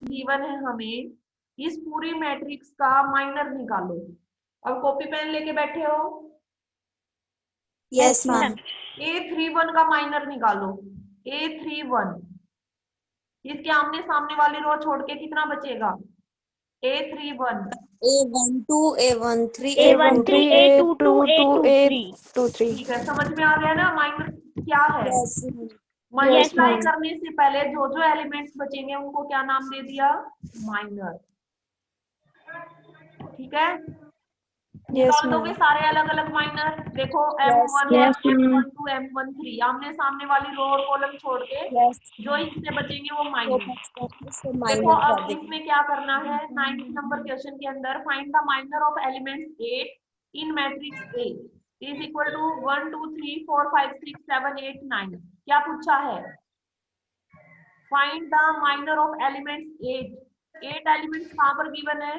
Given है हमें, इस पूरी मैट्रिक्स का माइनर निकालो। अब कॉपी पेन लेके बैठे हो? Yes ma'am. A31 का माइनर निकालो। A31, इसके आमने सामने वाली रो छोड़ के कितना बचेगा? A31, A12, A13, A13, A22, A23। ठीक है, समझ में आ गया ना माइनर क्या है? Yes multiply ma'am. करने से पहले जो जो एलिमेंट्स बचेंगे उनको क्या नाम दे दिया? माइनर। ठीक है, निकाल दोगे सारे अलग अलग माइनर। देखो M1, Yes, ma'am. M12, M13, आमने सामने वाली रो और कॉलम छोड़ के यस। जो इससे बचेंगे वो तो माइनर। इसको देखो माइनर कर अब देंगे। इसमें क्या करना है, 9th नंबर क्वेश्चन के अंदर find the minor of elements 8 in matrix A is equal to 1 2 3 4 5 6 7 8 9। क्या पूछा है? Find the minor of elements 8। 8 elements कहाँ पर गिवन है?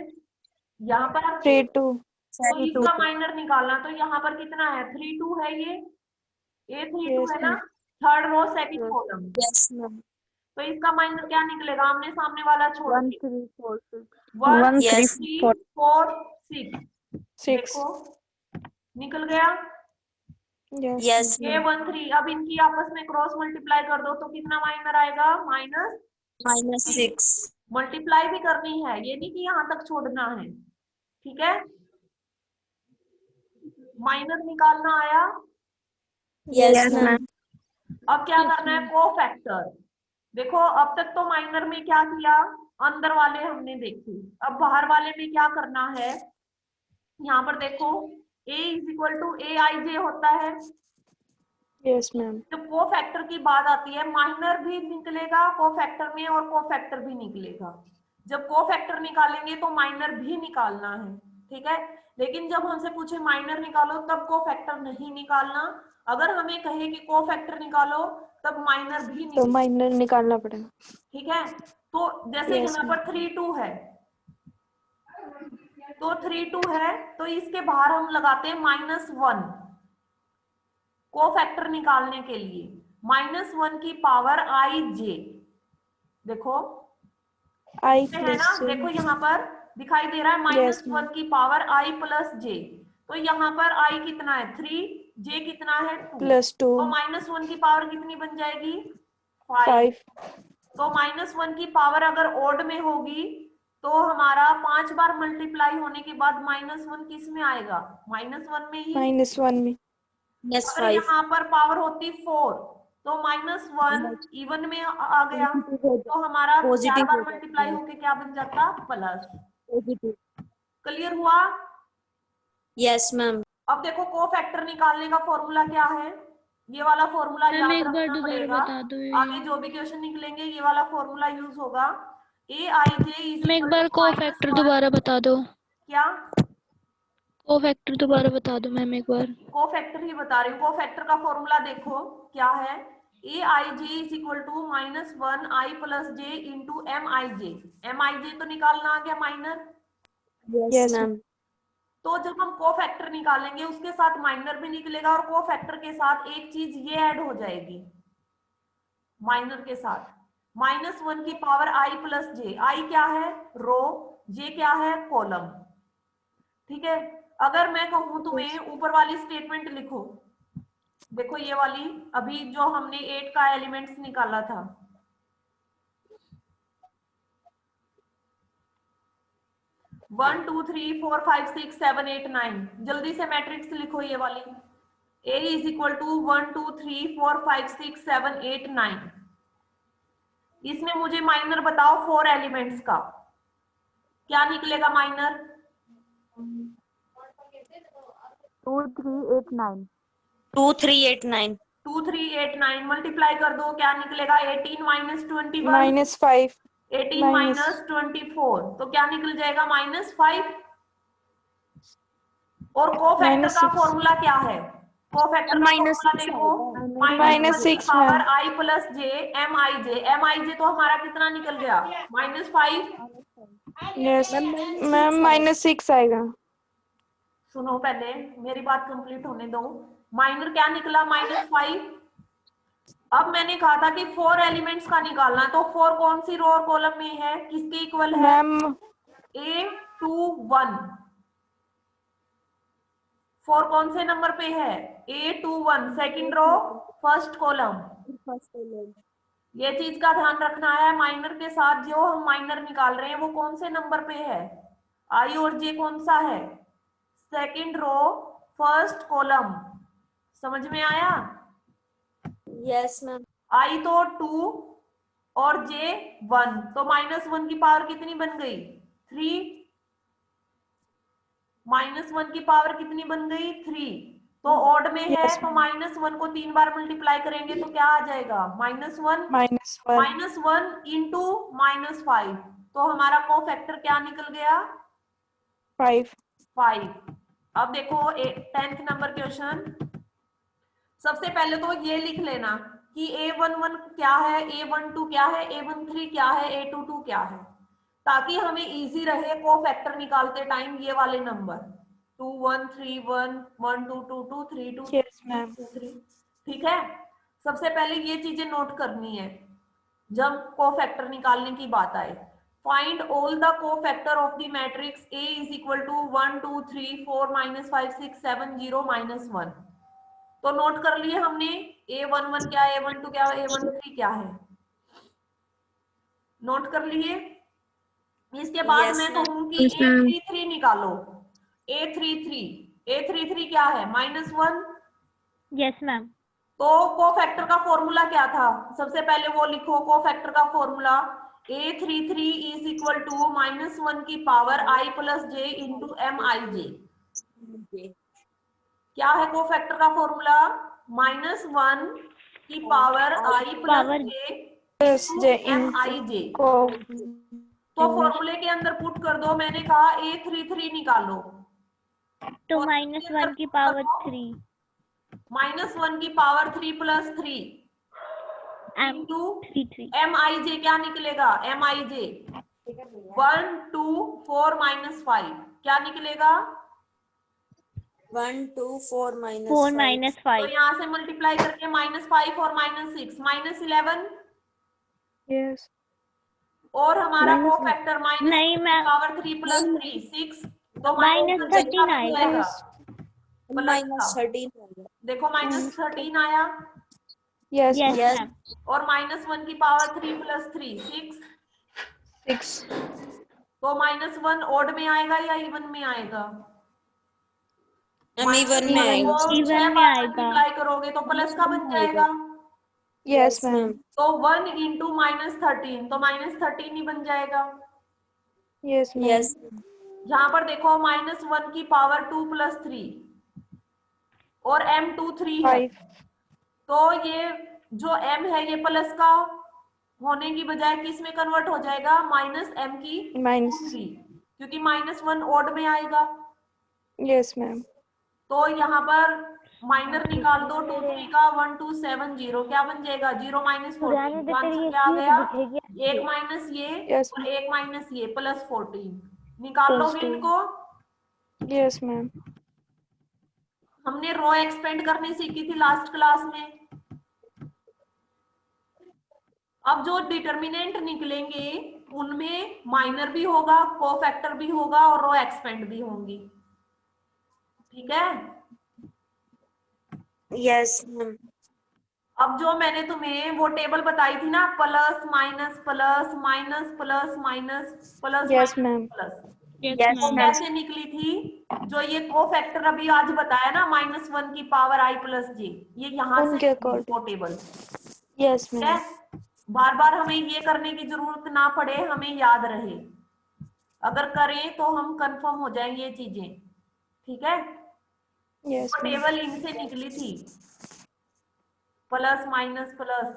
यहाँ पर 3, 2। तो इसका माइनर निकालना, तो यहाँ पर कितना है? 3 2 है, ये A32 Yes, है ना, ma'am. Third row second column. Yes ma'am. तो इसका माइनर क्या निकलेगा आमने सामने वाला छोड़ 1, के? 3, 4, 6. 1 1, 3, 3 4 6। 6. देखो निकल गया। Yes, yes ma'am. ये मैम। 1 3, अब इनकी आपस में क्रॉस मल्टीप्लाई कर दो तो कितना माइनर आएगा? -6। मल्टीप्लाई भी करनी है, ये नहीं कि यहाँ तक छोड़ना है। ठीक है, माइनर निकालना आया। Yes ma'am. अब क्या करना है? कोफैक्टर। देखो अब तक तो माइनर में क्या किया, अंदर वाले हमने देखे, अब बाहर वाले में क्या करना है? यहाँ पर देखो A is equal to AIJ होता है। Yes, ma'am. जब कोफैक्टर की बात आती है, माइनर भी निकलेगा कोफैक्टर में और कोफैक्टर भी निकलेगा। जब कोफैक्टर निकालेंगे तो माइनर भी निकालना है। ठीक है, लेकिन जब हमसे पूछे माइनर निकालो तब कोफैक्टर नहीं निकालना। अगर हमें कहे कि कोफैक्टर निकालो तब माइनर भी तो निकालना। माइनर निकालना पड़ेगा। ठीक है, तो जैसे Yes, यहाँ पर 3 2 है, तो 3 2 है तो इसके बाहर हम लगाते हैं -1 कोफैक्टर निकालने के लिए। -1 की पावर IJ। देखो I इसमें है plus ना, J. देखो यहाँ पर दिखाई दे रहा है Yes, -1 ma'am. की पावर I प्लस J। तो यहाँ पर I कितना है? 3, J कितना है? 2। Plus 2. तो -1 की पावर कितनी बन जाएगी? 5। 5. तो -1 की पावर अगर ओड में होगी तो हमारा 5 बार मल्टीप्लाई होने के बाद -1 किस में आएगा? -1 में ही। -1 में. यस अगर 5। यहाँ पर पावर होती 4 तो -1 इवन में आ गया, तो हमारा 4 पॉजिटिव बार हो मल्टीप्लाई जाता है। होके क्या बन जाता? प्लस। पॉजिटिव। क्लियर हुआ? Yes ma'am. अब देखो कोफैक्टर निकालने का फॉर्मूला क्या है, ये वाला फॉर्मूला मैम याद एक बार रखना दोबारा पड़ेगा। बता दो ये। आगे जो भी क्वेश्चन निकलेंगे ये वाला फॉर्मूला यूज होगा। AIJ इज मैम एक इक्वल बार टू कोफैक्टर -1। दोबारा बता दो। क्या? कोफैक्टर दोबारा बता दो मैम एक बार। कोफैक्टर ही बता रही हूँ। कोफैक्टर का फॉर्मूला देखो क्या है, AIJ is equal to -1 I plus J into MIJ। MIJ तो निकालना आ गया माइनर। Yes Yes, ma'am. तो जब हम कोफैक्टर निकालेंगे उसके साथ माइनर भी निकलेगा और कोफैक्टर के साथ एक चीज ये ऐड हो जाएगी माइनर के साथ, -1 की power I plus J। I क्या है? रो। J क्या है? कॉलम। ठीक है, अगर मैं कहूं तुम्हें ऊपर वाली स्टेटमेंट लिखो, देखो ये वाली अभी जो हमने 8 का एलिमेंट्स निकाला था, one two three four five six seven eight nine. जल्दी से मैट्रिक्स लिखो ये वाली। A is equal to 1 2 3 4 5 6 7 8 9। इसमें मुझे माइनर बताओ 4 एलिमेंट्स का, क्या निकलेगा माइनर? 2, 3, 8, 9. 2 3 8 9। 2 3 8 9 मल्टीप्लाई कर दो, क्या निकलेगा? 18 माइनस 21, -5. 18 माइनस 24, तो क्या निकल जाएगा? -5। और कोफैक्टर का -6. फॉर्मूला क्या है? कोफैक्टर का फॉर्मूला -6 देखो, आएगा। -1 की -6 power ma'am. I plus J MIJ। MIJ तो हमारा कितना निकल गया? -5। Yes, मैम -6 आएगा. सुनो पहले मेरी बात कंप्लीट होने दो। माइनर क्या निकला? -5। अब मैंने कहा था कि 4 एलिमेंट्स का निकालना है, तो 4 कौन सी रो और कॉलम में है, किसके इक्वल है? Ma'am A21। 4 कौन से नंबर पे है? A21, second row, first column. ये चीज का ध्यान रखना है, माइनर के साथ जो हम माइनर निकाल रहे हैं वो कौन से नंबर पे है, आई और जे कौन सा है? Second row, first column. समझ में आया? Yes ma'am. आई तो 2 और जे 1, तो -1 की पावर कितनी बन गई? 3। -1 की पावर कितनी बन गई? 3। तो ऑड में है Yes, तो -1 को 3 बार मल्टीप्लाई करेंगे तो क्या आ जाएगा? -1 -1 -1 इंटू -5, तो हमारा कोफैक्टर क्या निकल गया? 5 5। अब देखो 10th नंबर क्वेश्चन। सबसे पहले तो ये लिख लेना कि A11 क्या है, A12 क्या है, A13 क्या है, A22 क्या है, ताकि हमें इजी रहे कोफैक्टर निकालते टाइम ये वाले नंबर 2 1 3 1 1 2 2 2 3 2 Yes, ma'am. 3। ठीक है, सबसे पहले ये चीजें नोट करनी है जब कोफैक्टर निकालने की बात आए। Find all the cofactor of the matrix A is equal to 1 2 3 4 -5 6 7 0 -1। तो नोट कर लिए हमने A11 क्या है, A12 क्या है, A13 क्या है, नोट कर लिए। इसके बाद Yes, मैं ma'am. कहूंगी A33 निकालो। A33 क्या है? -1। Yes ma'am. तो कोफैक्टर का फॉर्मूला क्या था? सबसे पहले वो लिखो, कोफैक्टर का formula A33 is equal to -1 की power I plus J into MIJ। क्या है कोफैक्टर का फॉर्मूला? -1 की power I plus power J J MIJ। को तो फॉर्मूले के अंदर पुट कर दो, मैंने कहा A33 निकालो, तो फॉर्मूले के अंदर -1 की put पावर करो, 3 -1 की power 3 plus 3 M into 3 MIJ। क्या निकलेगा? MIJ 1 2 4 -5 क्या निकलेगा? 1 2 4 4 -5. तो -5 यहाँ से मल्टीप्लाई करके -5 और -6 -11। Yes. और हमारा Minus- कोफैक्टर नहीं -1 की मैम, पावर 3 प्लस 3 6, तो -13 -13 आएगा। जाएगा प्लस का। -13. देखो -13 आया, Yes, यस ma'am. मैम। और -1 की पावर 3 प्लस 3 6, 6 तो -1 ऑड में आएगा या इवन में आएगा? हम इवन में आएगा। Even में आएगा। मल्टीप्लाई करोगे तो प्लस का बन जाएगा। Yes, ma'am. तो 1 इंटू -13, तो -13 ही बन जाएगा। Yes, ma'am. Yes. यहाँ पर देखो -1 की पावर 2 प्लस 3 और M23 है, 5 तो ये जो M है ये प्लस का होने की बजाय किस में कन्वर्ट हो जाएगा? -M की -. 3, क्योंकि -1 ऑड में आएगा। Yes, ma'am. तो यहाँ पर माइनर निकाल दो 2 3 का 1 2 7 0, क्या बन जाएगा? 0 -14, तो आंसर क्या आ गया? एक माइनस ये Yes, और एक माइनस ये प्लस 14। निकाल लोगे 14. इनको? Yes, ma'am. हमने रो एक्सपेंड करनी सीखी थी लास्ट क्लास में। अब जो डिटर्मिनेंट निकलेंगे उनमें माइनर भी होगा, कोफैक्टर भी होगा और रो एक्सपेंड भी होंगी। ठीक है, Yes, ma'am. अब जो मैंने तुम्हें वो टेबल बताई थी ना, plus minus plus minus plus minus plus Yes, minus ma'am. Plus, Yes, वो ma'am. कैसे निकली थी? जो ये कोफैक्टर अभी आज बताया ना, -1 की पावर I प्लस जे, ये यहाँ से उनके निकली वो according. टेबल। Yes, ठीक है, ma'am. बार बार हमें ये करने की जरूरत ना पड़े, हमें याद रहे। अगर करें तो हम कंफर्म हो जाएंगे ये चीजें। ठीक है, Yes, वो ma'am. टेबल इनसे निकली थी, प्लस माइनस प्लस।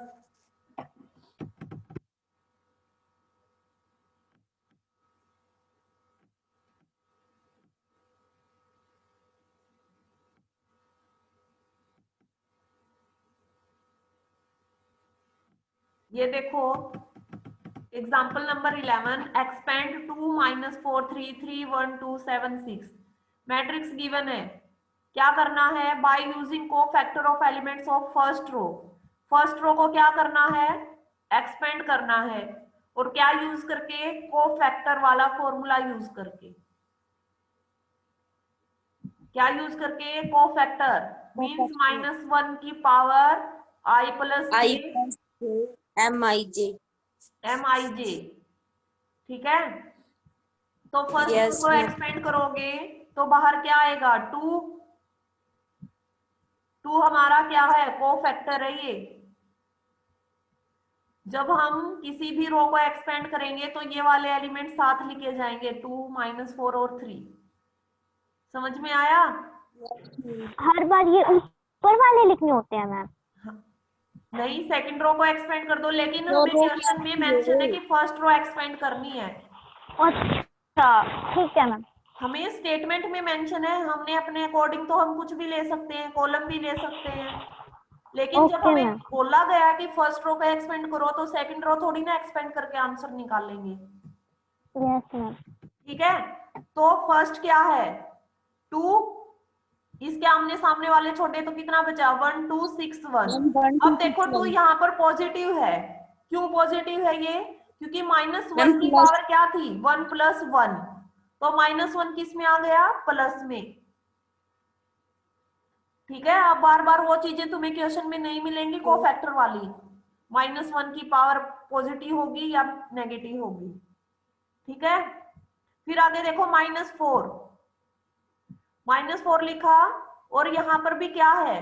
ये देखो example number 11, expand 2 -4 3 3 1 2 7 6। Matrix given है, क्या करना है? By using cofactor of elements of first row. First row को क्या करना है, एक्सपेंड करना है, और क्या यूज करके, कोफैक्टर वाला फॉर्मूला यूज करके। क्या यूज करके, कोफैक्टर मींस -1 की power i plus I j plus J MIJ. MIJ, ठीक है। तो फर्स्ट Yes, को ma'am. एक्सपेंड करोगे तो बाहर क्या आएगा, 2 हमारा क्या है, कोफैक्टर है ये। जब हम किसी भी रो को एक्सपेंड करेंगे तो ये वाले एलिमेंट साथ लिखे जाएंगे, 2 -4 और 3। समझ में आया? हर बार ये ऊपर वाले लिखने होते हैं मैम? नहीं, सेकंड रो को एक्सपेंड कर दो, लेकिन रो हमें को क्वेश्चन में मेंशन है कि फर्स्ट रो एक्सपेंड करनी है। अच्छा ठीक है मैम। हमें स्टेटमेंट में मेंशन है, हमने अपने अकॉर्डिंग तो हम कुछ भी ले सकते हैं, कॉलम भी ले सकते हैं, लेकिन जब Okay, हमें ma'am. बोला गया कि फर्स्ट रो को एक्सपेंड करो तो सेकंड रो थोड़ी ना एक्सपेंड करके आंसर निकालेंगे। Yes ma'am. ठीक है, तो फर्स्ट क्या है, 2, इसके आमने सामने वाले छोटे तो कितना बचा, 1 2 6 1। अब देखो 2 यहाँ पर पॉजिटिव है, क्यों पॉजिटिव है ये, क्योंकि -1 की पावर क्या थी, 1 + 1, तो -1 किस में आ गया, प्लस में। ठीक है, अब बार बार वो चीजें तुम्हें क्वेश्चन में नहीं मिलेंगी कोफैक्टर वाली, -1 की पावर पॉजिटिव होगी या नेगेटिव होगी। ठीक है, फिर आगे देखो -4 लिखा, और यहाँ पर भी क्या है,